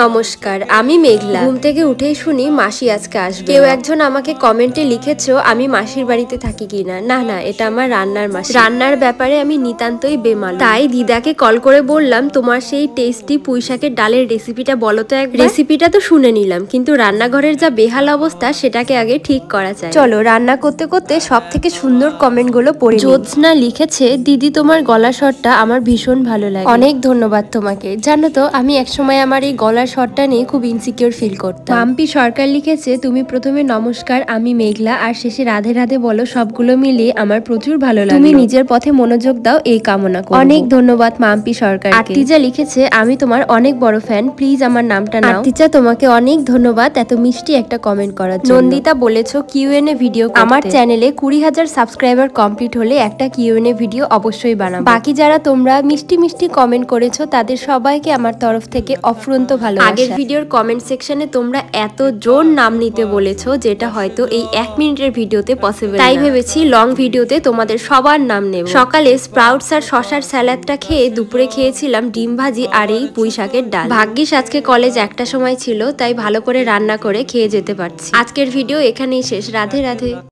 নমস্কার, আমি মেঘলা। ঘুম থেকে উঠেই শুনি মাসি আজকে আসবে। কেউ একজন আমাকে কমেন্টে লিখেছো আমি মাসির বাড়িতে থাকি কিনা। না না, এটা আমার রান্নার মাসি। রান্নার ব্যাপারে আমি নিতান্তই বেমালুম। তাই দিদাকে কল করে বললাম, তোমার সেই টেস্টি পুঁইশাকের ডালের রেসিপিটা বলো তো একবার। রেসিপিটা তো শুনে নিলাম, কিন্তু রান্নাঘরের যা বেহাল অবস্থা সেটাকে আগে ঠিক করা চাই। চলো, রান্না করতে করতে সব থেকে সুন্দর কমেন্ট গুলো পড়ি। জ্যোৎস্না লিখেছে, দিদি তোমার গলা স্বরটা আমার ভীষণ ভালো লাগে। অনেক ধন্যবাদ তোমাকে। জানো তো, আমি একসময় আমার এই গলার শটটা নিয়ে খুব ইনসিকিউর ফিল করতাম। মাম্পি সরকার লিখেছে, তুমি প্রথমে নমস্কার আমি মেঘলা আর শেষে রাধে রাধে বলো, সবগুলো মিলিয়ে আমার প্রচুর ভালো লাগে। তুমি নিজের পথে মনোযোগ দাও, এই কামনা করব। অনেক ধন্যবাদ মাম্পি সরকার। আর্তিজা লিখেছে, আমি তোমার অনেক বড় ফ্যান, প্লিজ আমার নামটা নাও। আর্তিজা, তোমাকে অনেক ধন্যবাদ এত মিষ্টি একটা কমেন্ট করার জন্য। নন্দিতা বলেছো কিউএনএ ভিডিও করতে। আমার চ্যানেলে 20,000 সাবস্ক্রাইবার কমপ্লিট হলে একটা কিউএনএ ভিডিও অবশ্যই বানাবো। বাকি যারা তোমরা মিষ্টি মিষ্টি কমেন্ট করেছো তাদের সবাইকে আমার তরফ থেকে অফুরন্ত ভালো। আগের ভিডিওর কমেন্ট সেকশনে তোমরা এত জোর নাম নিতে বলেছো, যেটা হয়তো এই 1 মিনিটের ভিডিওতে পসিবল। তাই ভেবেছি লং ভিডিওতে তোমাদের সবার নাম নেব। সকালে স্প্রাউটস আর শশার স্যালাডটা খেয়ে দুপুরে খেয়েছিলাম ডিম ভাজি আর এই পুঁই শাকের ডাল। ভাগ্যিস আজকে কলেজ একটা সময় ছিল, তাই ভালো করে রান্না করে খেয়ে যেতে পারছি। আজকের ভিডিও এখানেই শেষ। রাধে রাধে।